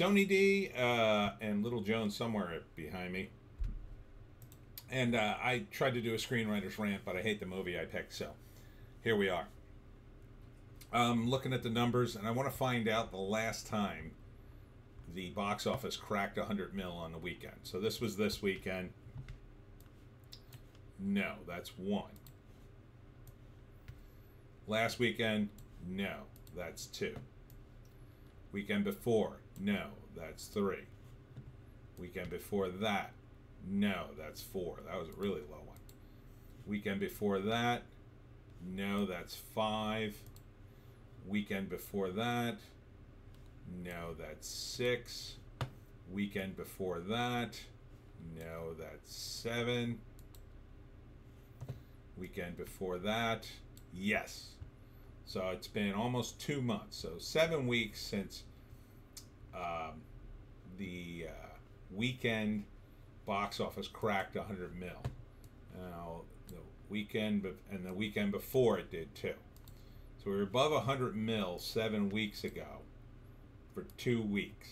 Tony D and Little Jones somewhere behind me. And I tried to do a screenwriter's rant, but I hate the movie I picked, so here we are. Looking at the numbers, and I want to find out the last time the box office cracked 100 mil on the weekend. So this was this weekend. No, that's one. Last weekend, no, that's two. Weekend before, no, that's three. Weekend before that, no, that's four. That was a really low one. Weekend before that, no, that's five. Weekend before that, no, that's six. Weekend before that, no, that's seven. Weekend before that, yes. So it's been almost 2 months. So 7 weeks since the weekend box office cracked 100 mil. Now the weekend and the weekend before it did too. So we were above 100 mil 7 weeks ago for 2 weeks.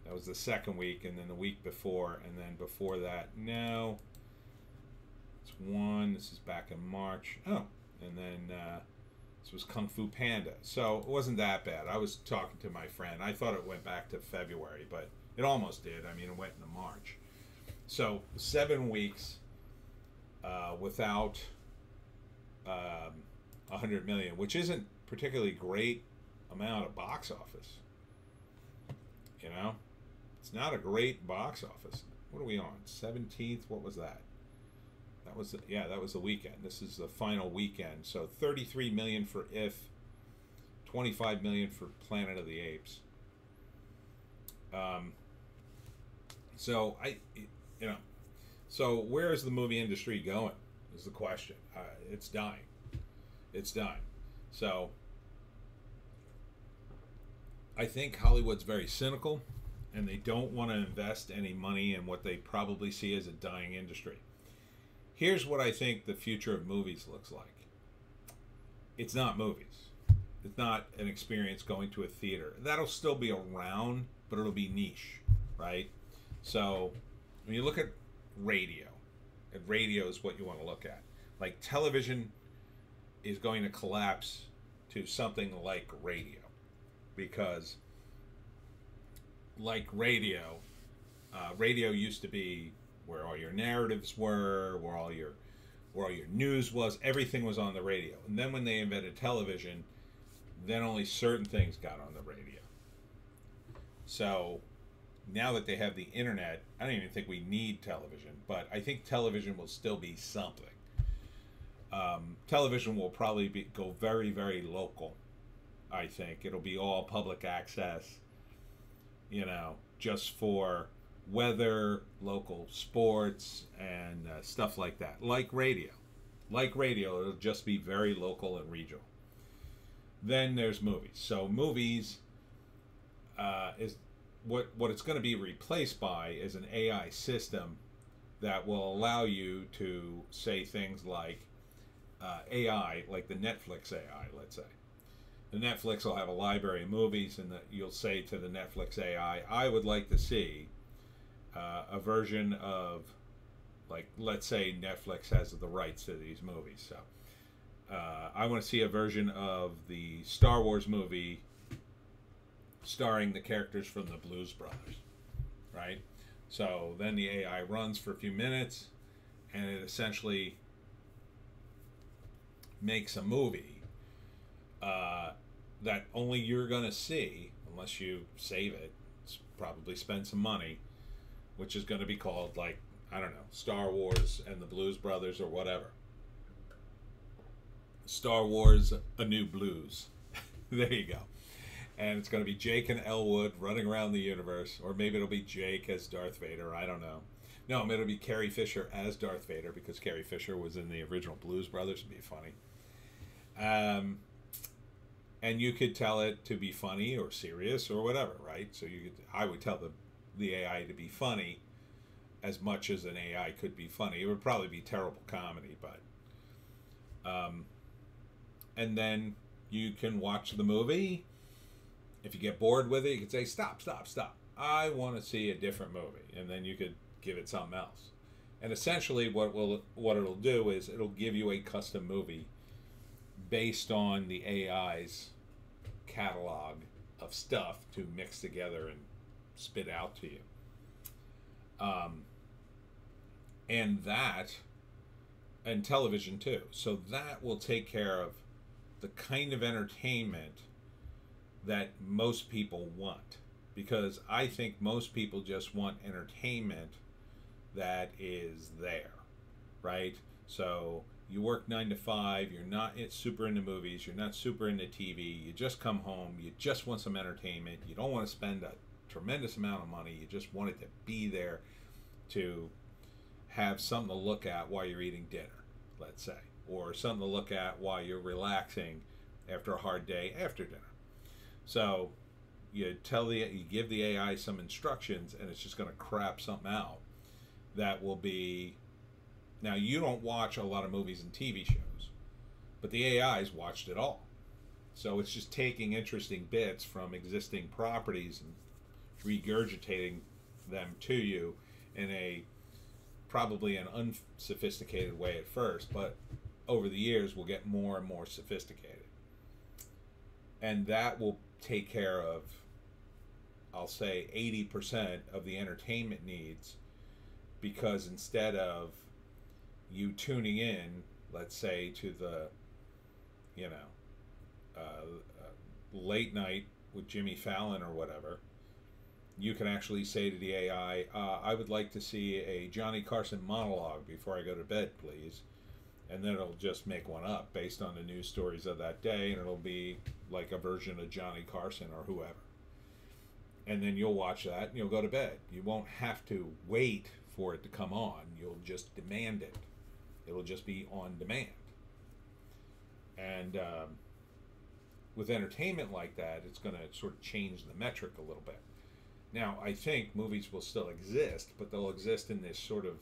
That was the second week, and then the week before, and then before that, no. It's one. This is back in March. Oh, and then this was Kung Fu Panda. So it wasn't that bad. I was talking to my friend. I thought it went back to February, but it almost did. I mean, it went into March. So 7 weeks without 100 million, which isn't particularly great amount of box office. You know, it's not a great box office. What are we on? 17th? What was that? That was that was the weekend. This is the final weekend. So 33 million for If, 25 million for Planet of the Apes. So so where is the movie industry going? Is the question. It's dying. It's dying. So I think Hollywood's very cynical, and they don't want to invest any money in what they probably see as a dying industry. Here's what I think the future of movies looks like. It's not movies. It's not an experience going to a theater. That'll still be around, but it'll be niche, right? So when you look at radio, and radio is what you want to look at. Like television is going to collapse to something like radio, because like radio used to be where all your narratives were, where all your news was. Everything was on the radio. And then when they invented television, then only certain things got on the radio. So now that they have the internet, I don't even think we need television, but I think television will still be something. Television will probably go very, very local. I think it'll be all public access, you know, just for weather, local sports, and stuff like that. Like radio, it'll just be very local and regional. Then there's movies. So movies is what it's going to be replaced by is an AI system that will allow you to say things like AI, like the Netflix AI, let's say. The Netflix will have a library of movies, and you'll say to the Netflix AI, I would like to see a version of, like, let's say Netflix has the rights to these movies. So I want to see a version of the Star Wars movie starring the characters from the Blues Brothers, right? So then the AI runs for a few minutes, and it essentially makes a movie that only you're going to see, unless you save it, probably spend some money, which is going to be called, like, I don't know, Star Wars and the Blues Brothers or whatever. Star Wars, A New Blues. There you go. And it's going to be Jake and Elwood running around the universe, or maybe it'll be Jake as Darth Vader, I don't know. No, it'll be Carrie Fisher as Darth Vader, because Carrie Fisher was in the original Blues Brothers. It'd be funny. And you could tell it to be funny or serious or whatever, right? So I would tell the AI to be funny as much as an AI could be funny. It would probably be terrible comedy, but and then you can watch the movie, If you get bored with it, you can say, stop, stop, stop. I want to see a different movie. And then you could give it something else. And essentially what it'll do is it'll give you a custom movie based on the AI's catalog of stuff to mix together and spit out to you. And television too. So that will take care of the kind of entertainment that most people want. Because I think most people just want entertainment that is there, right? So you work 9 to 5, you're not super into movies, you're not super into TV, you just come home, you just want some entertainment, you don't want to spend a tremendous amount of money, you just want it to be there to have something to look at while you're eating dinner, let's say, or something to look at while you're relaxing after a hard day after dinner. So you give the AI some instructions, and it's just going to crap something out that will be. Now, you don't watch a lot of movies and TV shows, but the AI's watched it all. So it's just taking interesting bits from existing properties and regurgitating them to you in a probably an unsophisticated way at first, but over the years will get more and more sophisticated. And that will take care of, I'll say, 80% of the entertainment needs, because instead of you tuning in, let's say, to the, late night with Jimmy Fallon or whatever, you can actually say to the AI, I would like to see a Johnny Carson monologue before I go to bed, please. And then it'll just make one up based on the news stories of that day, and it'll be like a version of Johnny Carson or whoever. And then you'll watch that and you'll go to bed. You won't have to wait for it to come on. You'll just demand it. It'll just be on demand. And with entertainment like that, it's going to sort of change the metric a little bit. Now, I think movies will still exist, but they'll exist in this sort of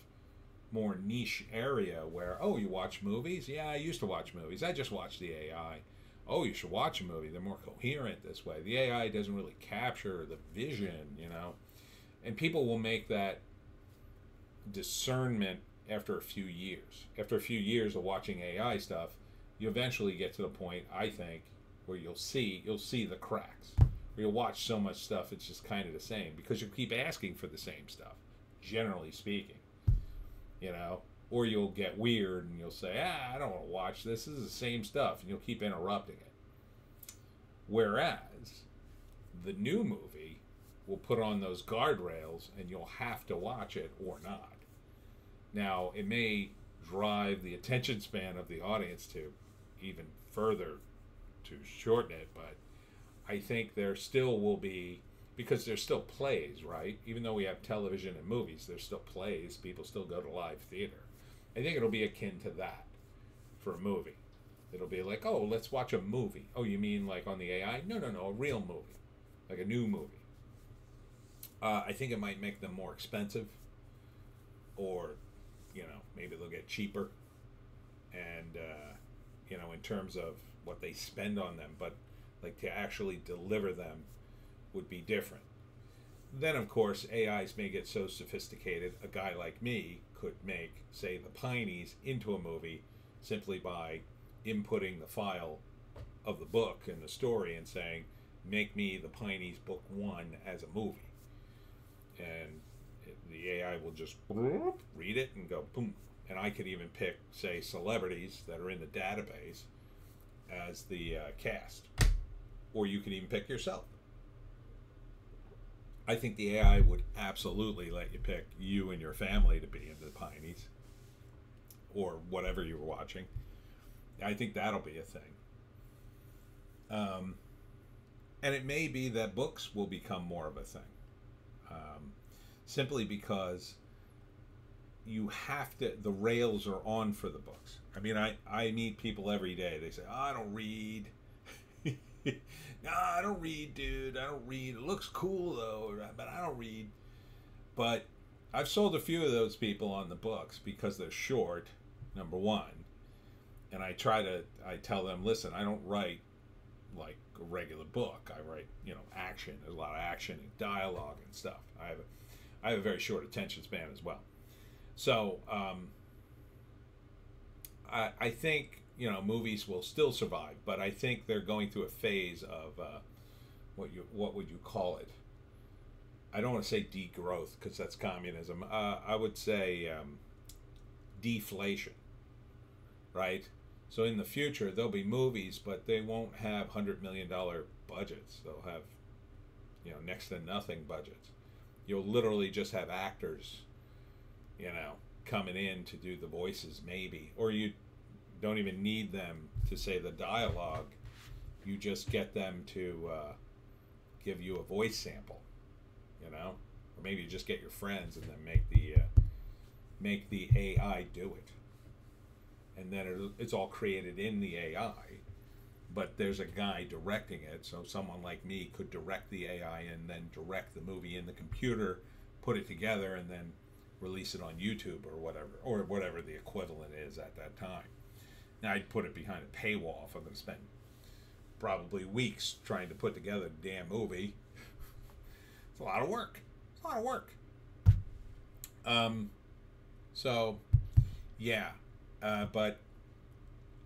more niche area where, oh, you watch movies? Yeah, I used to watch movies. I just watched the AI. Oh, you should watch a movie. They're more coherent this way. The AI doesn't really capture the vision, And people will make that discernment after a few years. After a few years of watching AI stuff, you eventually get to the point, I think, where you'll see the cracks. Where you'll watch so much stuff, it's just kind of the same, because you keep asking for the same stuff, generally speaking. Or you'll get weird and you'll say, I don't want to watch this. This is the same stuff, and you'll keep interrupting it. Whereas the new movie will put on those guardrails, and you'll have to watch it or not. Now, it may drive the attention span of the audience to even further to shorten it, but I think there still will be, because there's still plays, right? Even though we have television and movies, there's still plays. People still go to live theater. I think it'll be akin to that for a movie. It'll be like, oh, let's watch a movie. Oh, you mean like on the AI? No, a real movie. Like a new movie. I think it might make them more expensive, or, maybe they'll get cheaper, and, in terms of what they spend on them, but like to actually deliver them would be different. Then, of course, AIs may get so sophisticated, a guy like me could make, say, the Pineys into a movie simply by inputting the file of the book and the story and saying, make me the Pineys book 1 as a movie. And the AI will just read it and go, boom. And I could even pick, say, celebrities that are in the database as the cast. Or you could even pick yourself. I think the AI would absolutely let you pick you and your family to be in the Pineys, or whatever you were watching. I think that'll be a thing. And it may be that books will become more of a thing. Simply because you have to, the rails are on for the books. I mean, I meet people every day. They say, I don't read. No, I don't read, dude. I don't read. It looks cool, though, but I don't read. But I've sold a few of those people on the books because they're short, number one. And I tell them, listen, I don't write like a regular book. I write, you know, action. There's a lot of action and dialogue and stuff. I have a very short attention span as well. So I think, you know, movies will still survive, but I think they're going through a phase of what would you call it? I don't want to say degrowth because that's communism. I would say deflation, right? So in the future there'll be movies, but they won't have $100 million budgets. They'll have, you know, next to nothing budgets. You'll literally just have actors, you know, coming in to do the voices maybe, or you don't even need them to say the dialogue. You just get them to give you a voice sample, you know, or maybe you just get your friends and then make the AI do it, and then it's all created in the AI, but there's a guy directing it. So someone like me could direct the AI and then direct the movie in the computer, put it together, and then release it on YouTube or whatever the equivalent is at that time. Now I'd put it behind a paywall if I'm going to spend probably weeks trying to put together a damn movie. It's a lot of work. It's a lot of work. So, yeah, but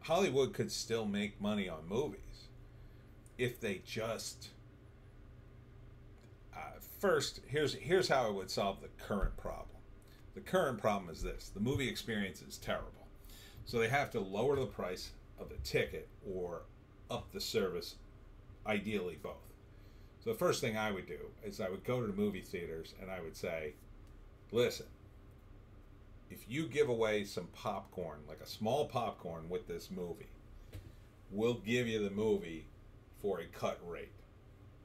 Hollywood could still make money on movies if they just. First, here's how I would solve the current problem. The current problem is this: the movie experience is terrible, so they have to lower the price of the ticket or up the service, ideally both. So the first thing I would do is I would go to the movie theaters and I would say, listen, if you give away some popcorn, like a small popcorn with this movie, we'll give you the movie for a cut rate.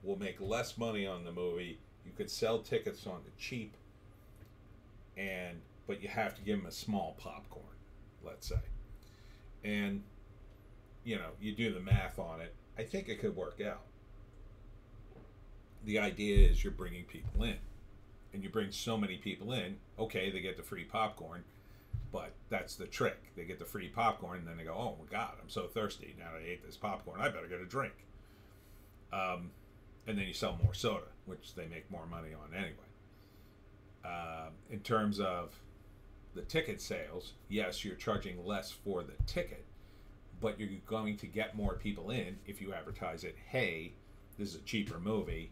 We'll make less money on the movie. You could sell tickets on the cheap, but you have to give them a small popcorn, let's say. And, you know, you do the math on it. I think it could work out. The idea is you're bringing people in. And you bring so many people in, okay, they get the free popcorn, but that's the trick. They get the free popcorn, and then they go, oh, my God, I'm so thirsty. Now that I ate this popcorn, I better get a drink. And then you sell more soda, which they make more money on anyway. In terms of the ticket sales, yes, you're charging less for the ticket, but you're going to get more people in if you advertise it, hey, this is a cheaper movie.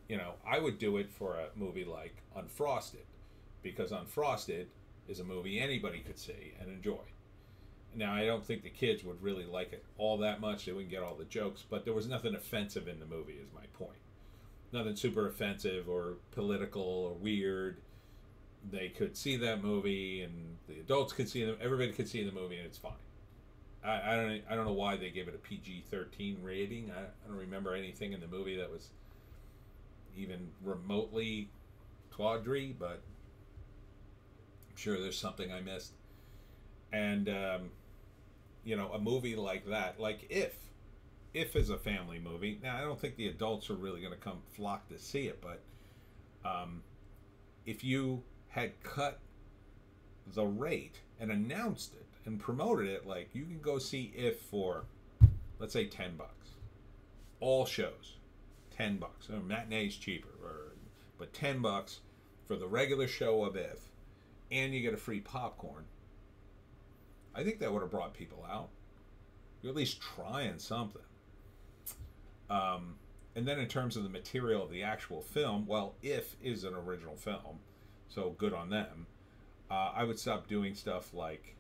You know, I would do it for a movie like Unfrosted, because Unfrosted is a movie anybody could see and enjoy. Now, I don't think the kids would really like it all that much. They wouldn't get all the jokes, but there was nothing offensive in the movie, is my point. Nothing super offensive or political or weird. They could see that movie, and the adults could see them. Everybody could see the movie, and it's fine. I don't know why they gave it a PG-13 rating. I don't remember anything in the movie that was even remotely tawdry, but I'm sure there's something I missed. And you know, a movie like that, like If is a family movie. Now, I don't think the adults are really going to come flock to see it, but if you had cut the rate and announced it and promoted it, like, you can go see If for, let's say, $10. All shows, $10. Matinee's cheaper, but $10 for the regular show of If, and you get a free popcorn. I think that would have brought people out. You're at least trying something. And then in terms of the material of the actual film, well, If is an original film, so good on them. I would stop doing stuff like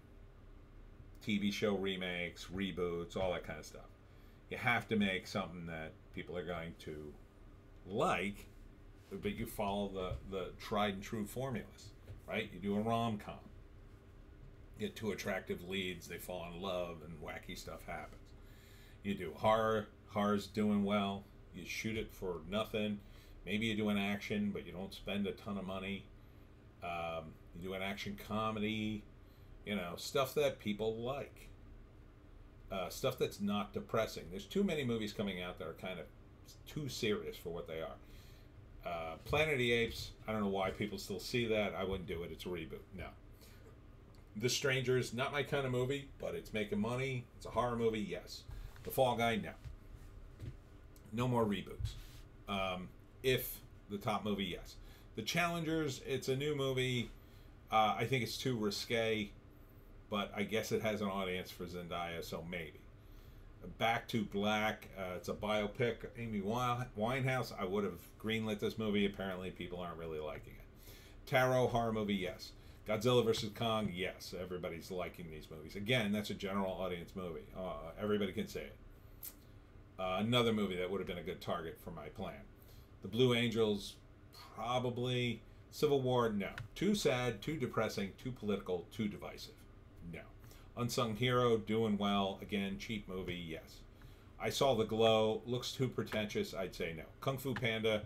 TV show remakes, reboots, all that kind of stuff. You have to make something that people are going to like, but you follow the tried and true formulas, right? You do a rom-com. Get two attractive leads, they fall in love, and wacky stuff happens. You do horror, horror's doing well. You shoot it for nothing. Maybe you do an action, but you don't spend a ton of money. You do an action comedy, you know, stuff that people like. Stuff that's not depressing. There's too many movies coming out that are kind of too serious for what they are. Planet of the Apes, I don't know why people still see that. I wouldn't do it. It's a reboot. No. The Strangers, not my kind of movie, but it's making money. It's a horror movie, yes. The Fall Guy, no. No more reboots. If the top movie, yes. The Challengers, it's a new movie. I think it's too risque, but I guess it has an audience for Zendaya, so maybe. Back to Black, it's a biopic. Amy Winehouse, I would have greenlit this movie. Apparently, people aren't really liking it. Tarot, horror movie, yes. Godzilla vs. Kong, yes. Everybody's liking these movies. Again, that's a general audience movie. Everybody can say it. Another movie that would have been a good target for my plan. The Blue Angels, probably. Civil War, no. Too sad, too depressing, too political, too divisive. No. Unsung Hero, doing well. Again, cheap movie, yes. I Saw the Glow, looks too pretentious, I'd say no. Kung Fu Panda,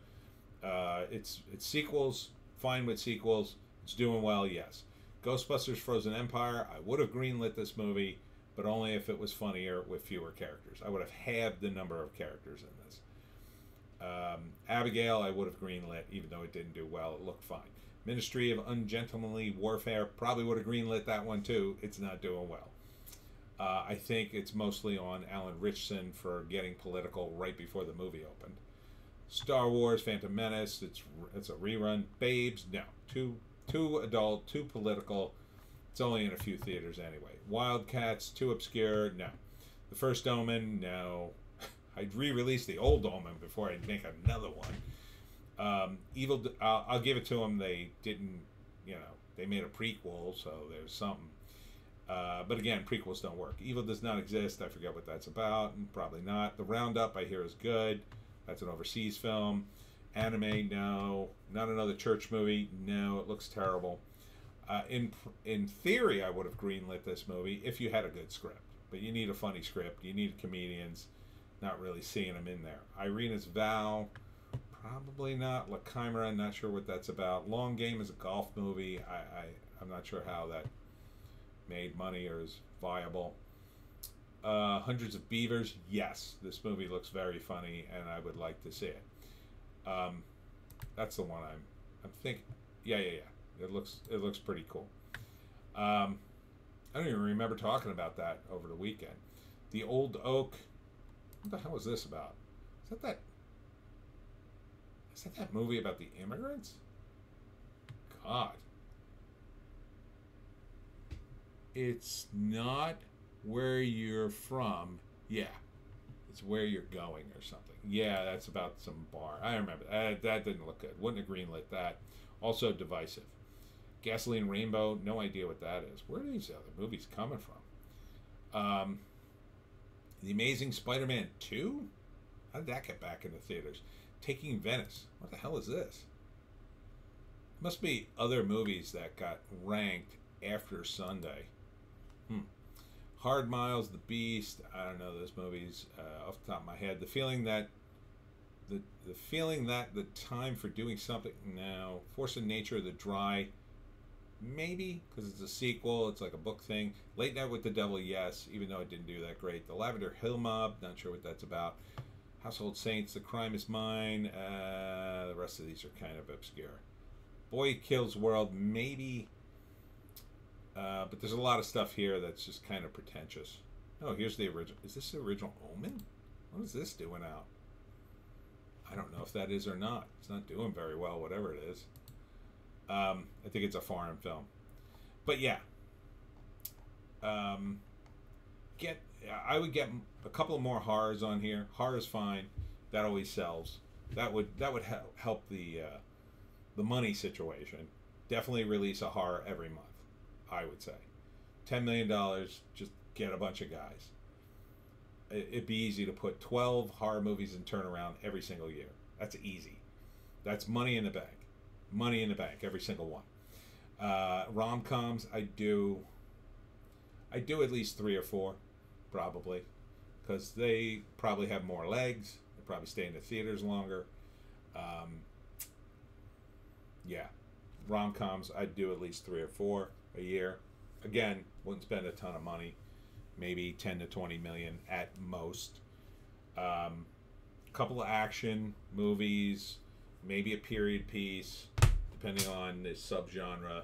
it's sequels, fine with sequels. It's doing well, yes. Ghostbusters Frozen Empire, I would have greenlit this movie, but only if it was funnier with fewer characters. I would have halved the number of characters in this. Abigail, I would have greenlit, even though it didn't do well. It looked fine. Ministry of Ungentlemanly Warfare, probably would have greenlit that one too. It's not doing well. I think it's mostly on Alan Ritchson for getting political right before the movie opened. Star Wars, Phantom Menace, it's a rerun. Babes, no. Too adult, too political. It's only in a few theaters anyway. Wildcats, too obscure, no. The First Omen, no. I'd re-release the old Omen before I'd make another one. I'll give it to them. They didn't, they made a prequel, so there's something. But again, prequels don't work. Evil Does Not Exist. I forget what that's about, and probably not. The Roundup, I hear, is good. That's an overseas film. Anime, no. Not another church movie. No, it looks terrible. In theory, I would have greenlit this movie if you had a good script. But you need a funny script. You need comedians. Not really seeing them in there. Irina's Vow, probably not. La Chimera, not sure what that's about. Long Game is a golf movie. I'm not sure how that made money or is viable. Hundreds of Beavers, yes. This movie looks very funny, and I would like to see it. That's the one I'm thinking. Yeah. It looks pretty cool. I don't even remember talking about that over the weekend. The Old Oak. What the hell is this about? Is that movie about the immigrants? God. It's not where you're from. Yeah. It's where you're going or something. Yeah, that's about some bar. I remember. That didn't look good. Wouldn't have greenlit that. Also divisive. Gasoline Rainbow, no idea what that is. Where are these other movies coming from? The Amazing Spider-Man 2? How did that get back into theaters? Taking Venice. What the hell is this? Must be other movies that got ranked after Sunday. Hard Miles, The Beast. I don't know those movies off the top of my head. The feeling that the time for doing something now. Force of Nature, The Dry. Maybe, because it's a sequel. It's like a book thing. Late Night with the Devil, yes, even though it didn't do that great. The Lavender Hill Mob, not sure what that's about. Household Saints, The Crime Is Mine. The rest of these are kind of obscure. Boy Kills World, maybe. But there's a lot of stuff here that's just kind of pretentious. Oh, here's the original. Is this the original Omen? What is this doing out? I don't know if that is or not. It's not doing very well, whatever it is. I think it's a foreign film. But yeah. I would get a couple more horrors on here. Horror's fine. That always sells. That would help the money situation. Definitely release a horror every month, I would say. $10 million, just get a bunch of guys. It'd be easy to put 12 horror movies in turnaround every single year. That's easy. That's money in the bank. Money in the bank, every single one. Rom-coms, I do at least 3 or 4, probably, because they probably have more legs. They probably stay in the theaters longer. Yeah, rom-coms, I'd do at least 3 or 4 a year. Again, wouldn't spend a ton of money, maybe 10 to 20 million at most. Couple of action movies, maybe a period piece, depending on the subgenre,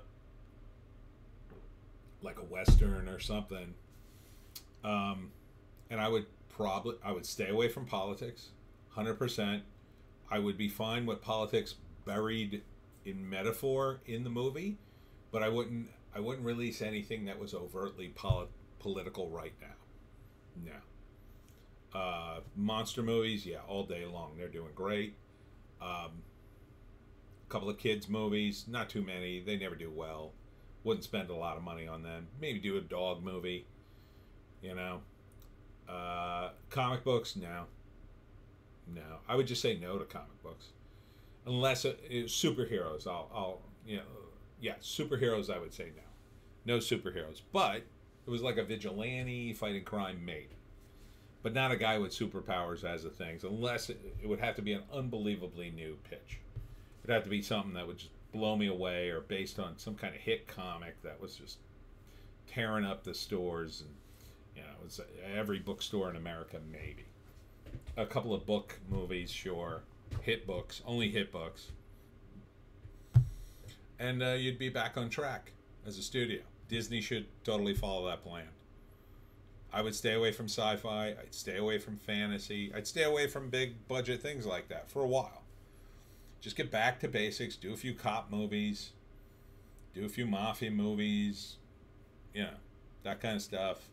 like a Western or something. And I would stay away from politics, 100%. I would be fine with politics buried in metaphor in the movie, but I wouldn't release anything that was overtly political right now. No. Monster movies, yeah, all day long. They're doing great. A couple of kids movies, not too many. They never do well. Wouldn't spend a lot of money on them. Maybe do a dog movie. You know. Comic books, no. No. I would just say no to comic books. Unless superheroes, I'll yeah, superheroes I would say no. No superheroes. But it was like a vigilante fighting crime made. But not a guy with superpowers as a thing. Unless it would have to be an unbelievably new pitch. It would have to be something that would just blow me away, or based on some kind of hit comic that was just tearing up the stores, and it was every bookstore in America, maybe. A couple of book movies, sure. Hit books, only hit books. And you'd be back on track as a studio. Disney should totally follow that plan. I would stay away from sci-fi. I'd stay away from fantasy. I'd stay away from big budget things like that for a while. Just get back to basics. Do a few cop movies. Do a few mafia movies. That kind of stuff.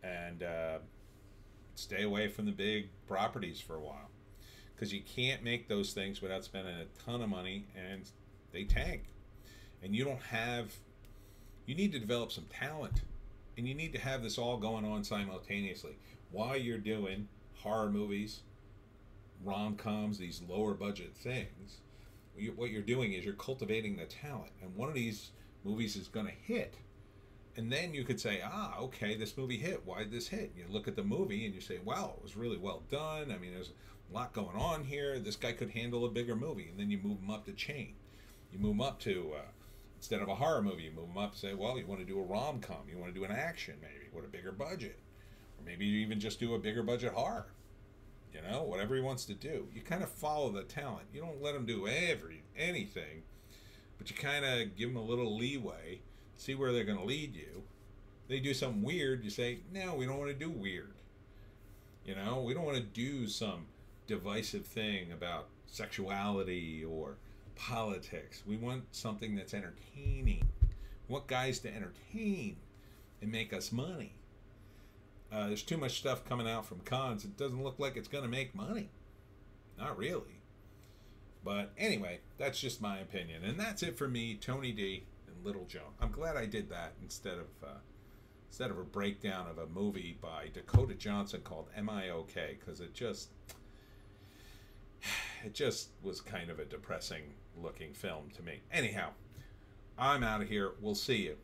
And stay away from the big properties for a while. Because you can't make those things without spending a ton of money, and they tank. And you need to develop some talent. And you need to have this all going on simultaneously. While you're doing horror movies, rom-coms, these lower budget things, what you're doing is you're cultivating the talent. And one of these movies is going to hit. And then you could say, okay, this movie hit. Why did this hit? And you look at the movie and you say, wow, it was really well done. I mean, there's a lot going on here. This guy could handle a bigger movie. And then you move him up the chain. You move him up to, instead of a horror movie, you move him up and say, well, you want to do a rom-com. You want to do an action, maybe, with a bigger budget. Or maybe you even just do a bigger budget horror. Whatever he wants to do. You kind of follow the talent. You don't let him do anything, but you kind of give him a little leeway, see where they're going to lead you. They do something weird, you say, no, we don't want to do weird. We don't want to do some divisive thing about sexuality or politics. We want something that's entertaining. We want guys to entertain and make us money. There's too much stuff coming out from cons. It doesn't look like it's going to make money. Not really. But anyway, that's just my opinion. And that's it for me, Tony D and Little Joan. I'm glad I did that instead of a breakdown of a movie by Dakota Johnson called Am I OK? Because it just was kind of a depressing looking film to me. Anyhow, I'm out of here. We'll see you.